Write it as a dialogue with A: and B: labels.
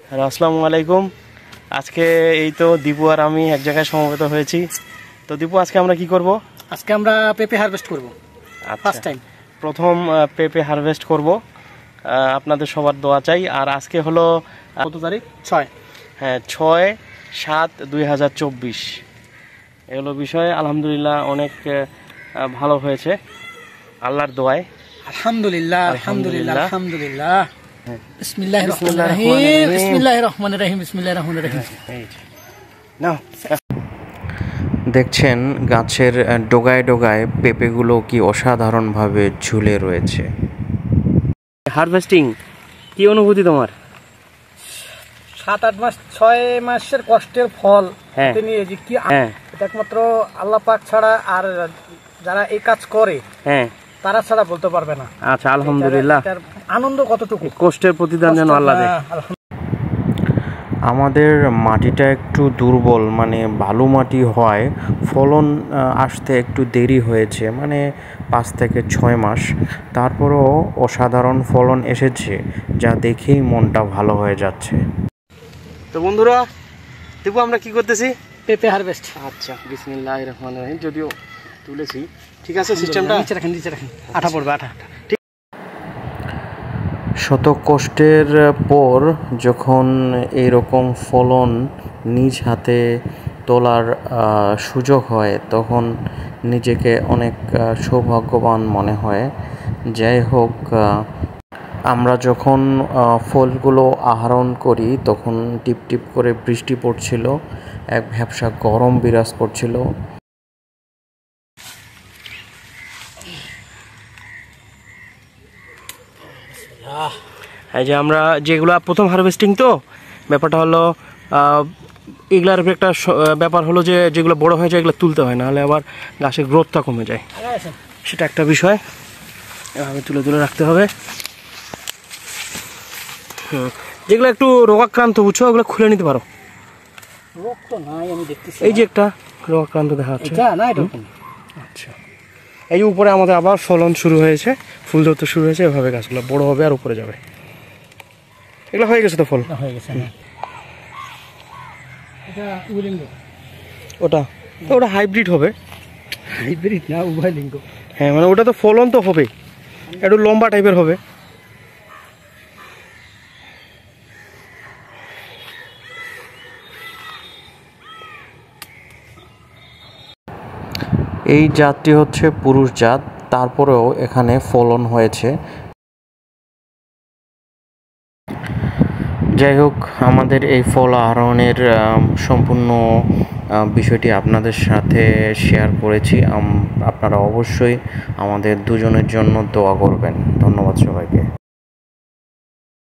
A: Hello, আসসালামু আলাইকুম। আজকে এই তো দীপু আর আমি এক জায়গায় সমবেত হয়েছি। তো দীপু, আজকে আমরা কি করব?
B: আজকে আমরা পেঁপে হারভেস্ট করব। ফার্স্ট টাইম
A: প্রথম পেঁপে হারভেস্ট করব। আপনাদের সবার দোয়া চাই। আর আজকে হলো কত তারিখ?
B: 6।
A: হ্যাঁ, 6/7/2024 এগুলো বিষয়। আলহামদুলিল্লাহ অনেক ভালো হয়েছে আল্লাহর দোয়ায়।
B: আলহামদুলিল্লাহ আলহামদুলিল্লাহ আলহামদুলিল্লাহ। বিসমিল্লাহির রহমানির রহিম বিসমিল্লাহির রহমানির রহিম বিসমিল্লাহির রহমানির রহিম।
A: নাও,
C: দেখছেন গাছের ডোগায় ডোগায় পেঁপেগুলো কি অসাধারণভাবে ঝুলে রয়েছে।
A: হারভেস্টিং কি অনুভূতি তোমার?
B: 7-8 মাস 6 মাসের কষ্টের ফল নিয়ে যে কি এটা একমাত্র আল্লাহ পাক ছাড়া আর যারা এই কাজ করে তারা ছাড়া বলতে পারবে না।
A: আচ্ছা, আলহামদুলিল্লাহ।
B: আনন্দ কতটুকু,
A: কষ্টের প্রতিদান যেন আল্লাহ দেয়।
C: আমাদের মাটিটা একটু দুর্বল, মানে বালু মাটি হয়, ফলন আসতে একটু দেরি হয়েছে, মানে 5 থেকে 6 মাস। তারপরেও অসাধারণ ফলন এসেছে, যা দেখেই মনটা ভালো হয়ে যাচ্ছে।
A: তো বন্ধুরা, দেখো আমরা কি করতেছি,
B: পেঁপে হারভেস্ট।
A: আচ্ছা, বিসমিল্লাহির রহমানির রহিম। যদিও তুলেছি, ঠিক আছে, সিস্টেমটা
B: নিচে রাখেন আঠা পড়বে, আঠা।
C: শত কষ্টের পর যখন এইরকম ফলন নিজ হাতে তোলার সুযোগ হয়, তখন নিজেকে অনেক সৌভাগ্যবান মনে হয়। যাই হোক, আমরা যখন ফলগুলো আহরণ করি তখন টিপ টিপ করে বৃষ্টি পড়ছিল, এক ভ্যাপসা গরম বিরাজ করছিল।
A: এই যে আমরা যেগুলো প্রথম হারভেস্টিং, তো ব্যাপারটা হলো এগুলার একটা ব্যাপার হলো যে যেগুলো বড় হয়ে যায় এগুলো তুলতে হয়, নাহলে আবার গাছের গ্রোথটা কমে যায়, সেটা একটা বিষয়। এভাবে তুলে তুলে রাখতে হবে। যেগুলো একটু রোগাক্রান্ত, বুঝছো, ওগুলো খুলে নিতে পারো।
B: রোগ তো নাই, আমি দেখতেছি।
A: এই যে একটা রোগাক্রান্ত দেখা যাচ্ছে। আচ্ছা, এই উপরে আমাদের আবার ফলন শুরু হয়েছে, ফুল ধরতে শুরু হয়েছে। এভাবে গাছগুলো বড় হবে আর উপরে যাবে। এগুলো হয়ে গেছে তো, ফল
B: হয়ে গেছে।
A: ওটা হাইব্রিড হবে।
B: হাইব্রিড না, উভয় লিঙ্গ।
A: হ্যাঁ, মানে ওটা তো ফলন তো হবে, একটু লম্বা টাইপের হবে।
C: এই জাতটি হচ্ছে পুরুষ জাত, তারপরেও এখানে ফলন হয়েছে। যাই হোক, আমাদের এই ফল আহরণের সম্পূর্ণ বিষয়টি আপনাদের সাথে শেয়ার করেছি। আপনারা অবশ্যই আমাদের দুজনের জন্য দোয়া করবেন। ধন্যবাদ সবাইকে।